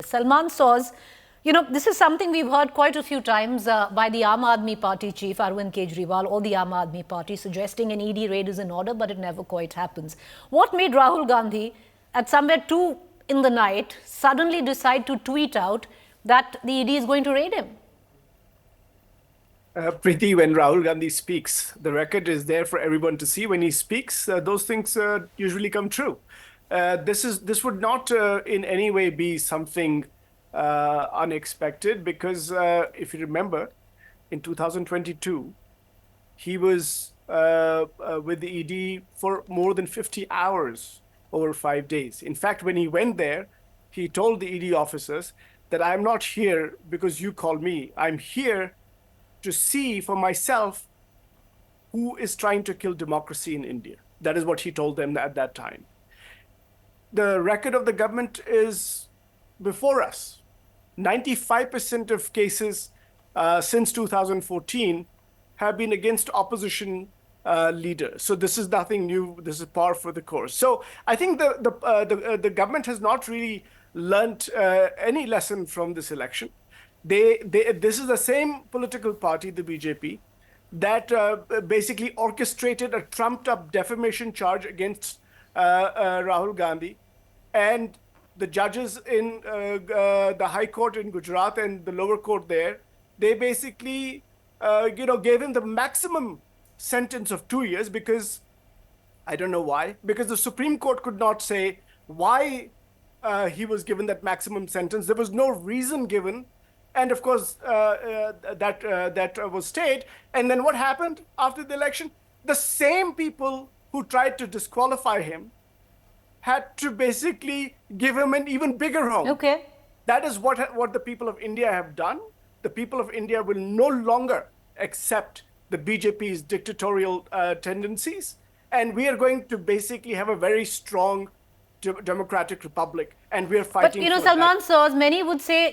Salman Soz, this is something we've heard quite a few times by the Aam Aadmi Party chief, Arvind Kejriwal, or the Aam Aadmi Party, suggesting an ED raid is in order, but it never quite happens. What made Rahul Gandhi, at somewhere 2 in the night, suddenly decide to tweet out that the ED is going to raid him? Preeti, when Rahul Gandhi speaks, the record is there for everyone to see. When he speaks, those things usually come true. This would not in any way be something unexpected, because if you remember, in 2022, he was with the ED for more than 50 hours over 5 days. In fact, when he went there, he told the ED officers that I'm not here because you called me. I'm here to see for myself who is trying to kill democracy in India. That is what he told them at that time. The record of the government is before us. 95% of cases since 2014 have been against opposition leaders. So this is nothing new. This is par for the course. So I think the government has not really learnt any lesson from this election. This is the same political party, the BJP, that basically orchestrated a trumped-up defamation charge against Rahul Gandhi, and the judges in the High Court in Gujarat and the lower court there, they basically, gave him the maximum sentence of 2 years, because I don't know why, because the Supreme Court could not say why he was given that maximum sentence. There was no reason given. And of course, that was stayed. And then what happened after the election? The same people who tried to disqualify him had to basically give him an even bigger home. Okay. That is what the people of India have done. The people of India will no longer accept the BJP's dictatorial tendencies. And we are going to basically have a very strong democratic republic, and we are fighting. But Salman Soz, many would say,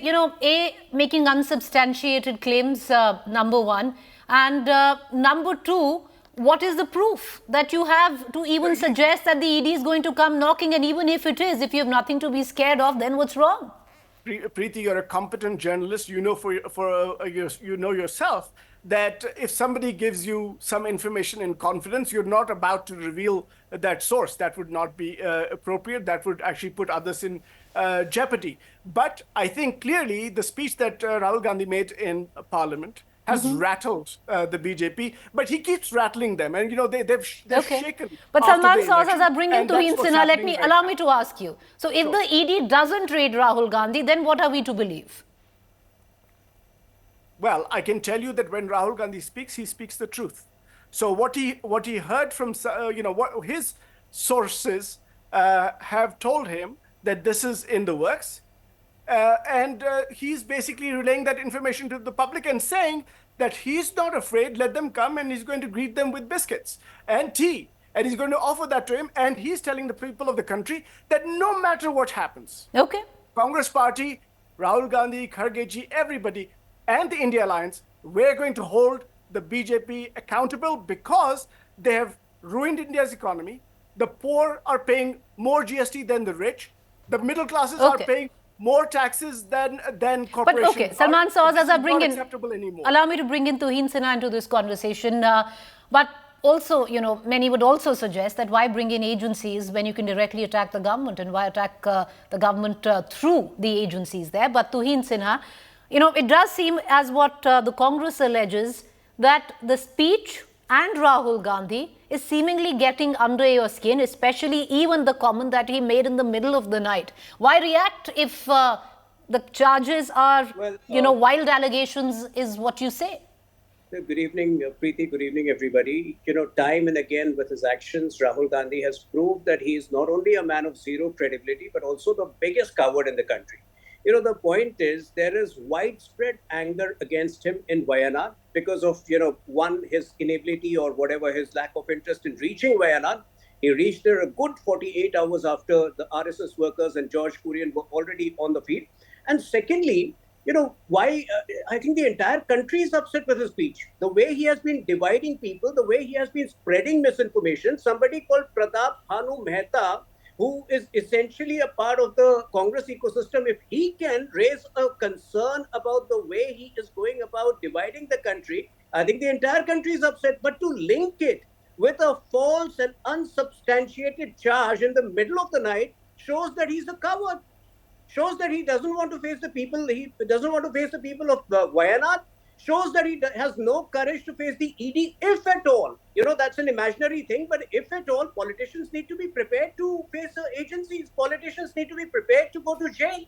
making unsubstantiated claims, number one, and number two, what is the proof that you have to even suggest that the ED is going to come knocking? And even if it is, if you have nothing to be scared of, then what's wrong? Preeti, you're a competent journalist. You know yourself that if somebody gives you some information in confidence, you're not about to reveal that source. That would not be appropriate. That would actually put others in jeopardy. But I think clearly the speech that Rahul Gandhi made in Parliament has rattled the BJP, but he keeps rattling them, and they've shaken. But Salman Soz, as I bring in Tuhin Sinha, allow me to ask you. So if the ED doesn't raid Rahul Gandhi, then what are we to believe? Well, I can tell you that when Rahul Gandhi speaks, he speaks the truth. So what he heard from what his sources have told him, that this is in the works. And he's basically relaying that information to the public and saying that he's not afraid, let them come, and he's going to greet them with biscuits and tea. And he's going to offer that to him. And he's telling the people of the country that no matter what happens, Congress Party, Rahul Gandhi, Khargeji, everybody, and the India Alliance, we're going to hold the BJP accountable, because they have ruined India's economy. The poor are paying more GST than the rich. The middle classes are paying more taxes than corporations. But Salman Soz, as I bring in, allow me to bring in Tuhin Sinha into this conversation. But also, many would also suggest that why bring in agencies when you can directly attack the government, and why attack the government through the agencies there. But Tuhin Sinha, it does seem, as what the Congress alleges, that the speech and Rahul Gandhi is seemingly getting under your skin, especially even the comment that he made in the middle of the night. Why react if the charges are, wild allegations is what you say? Good evening, Preeti. Good evening, everybody. Time and again with his actions, Rahul Gandhi has proved that he is not only a man of zero credibility, but also the biggest coward in the country. The point is, there is widespread anger against him in Wayanad because of, one, his inability or whatever, his lack of interest in reaching Wayanad. He reached there a good 48 hours after the RSS workers and George Kurian were already on the field. And secondly, why I think the entire country is upset with his speech. The way he has been dividing people, the way he has been spreading misinformation. Somebody called Pratap Bhanu Mehta who is essentially a part of the Congress ecosystem, if he can raise a concern about the way he is going about dividing the country, I think the entire country is upset. But to link it with a false and unsubstantiated charge in the middle of the night shows that he's a coward, shows that he doesn't want to face the people. He doesn't want to face the people of Wayanad. Shows that he has no courage to face the ED, if at all. That's an imaginary thing, but if at all, politicians need to be prepared to face agencies. Politicians need to be prepared to go to jail.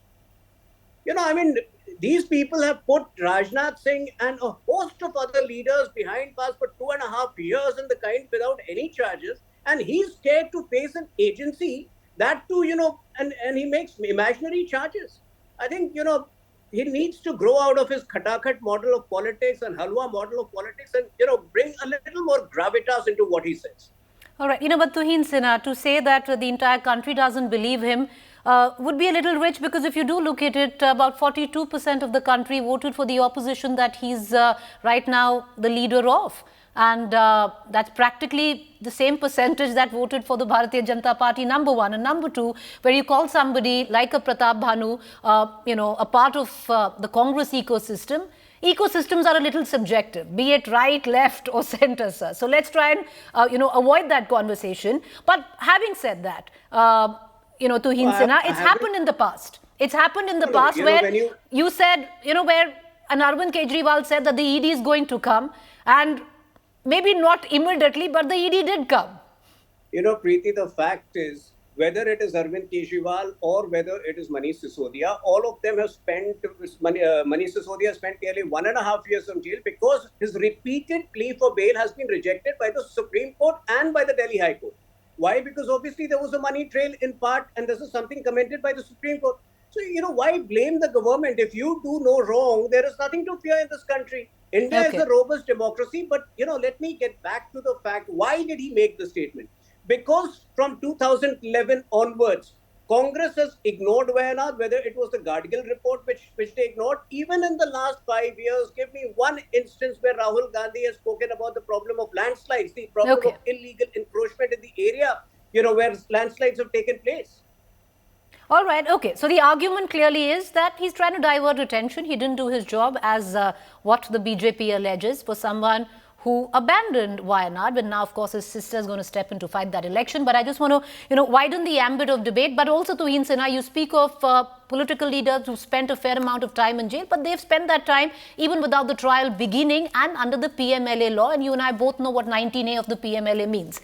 I mean, these people have put Rajnath Singh and a host of other leaders behind bars for 2.5 years and the kind without any charges. And he's scared to face an agency that too, and he makes imaginary charges. I think, he needs to grow out of his Khatakhat model of politics and Halwa model of politics and, bring a little more gravitas into what he says. All right. But Tuhin Sinha, to say that the entire country doesn't believe him would be a little rich, because if you do look at it, about 42% of the country voted for the opposition that he's right now the leader of. And that's practically the same percentage that voted for the Bharatiya Janata Party, number one. And number two, where you call somebody like a Pratap Bhanu, a part of the Congress ecosystem. Ecosystems are a little subjective, be it right, left or centre, sir. So let's try and, avoid that conversation. But having said that, Tuhin Sinha, it's happened in the past. It's happened in the past where you said, where an Arvind Kejriwal said that the ED is going to come, and maybe not immediately, but the ED did come. Preeti, the fact is, whether it is Arvind Kejriwal or whether it is Manish Sisodia, all of them have spent, Manish Sisodia spent nearly 1.5 years in jail because his repeated plea for bail has been rejected by the Supreme Court and by the Delhi High Court. Why? Because obviously there was a money trail in part, and this is something commented by the Supreme Court. So, why blame the government? If you do no wrong, there is nothing to fear in this country. India is a robust democracy, but, let me get back to the fact, why did he make the statement? Because from 2011 onwards, Congress has ignored Wayanad, whether it was the Gadgil report, which they ignored. Even in the last 5 years, give me one instance where Rahul Gandhi has spoken about the problem of landslides, the problem of illegal encroachment in the area, where landslides have taken place. All right. Okay. So the argument clearly is that he's trying to divert attention. He didn't do his job, as what the BJP alleges, for someone who abandoned Wayanad. But now, of course, his sister is going to step in to fight that election. But I just want to, widen the ambit of debate. But also, Tuhin Sinha, you speak of political leaders who spent a fair amount of time in jail, but they've spent that time even without the trial beginning and under the PMLA law. And you and I both know what 19A of the PMLA means.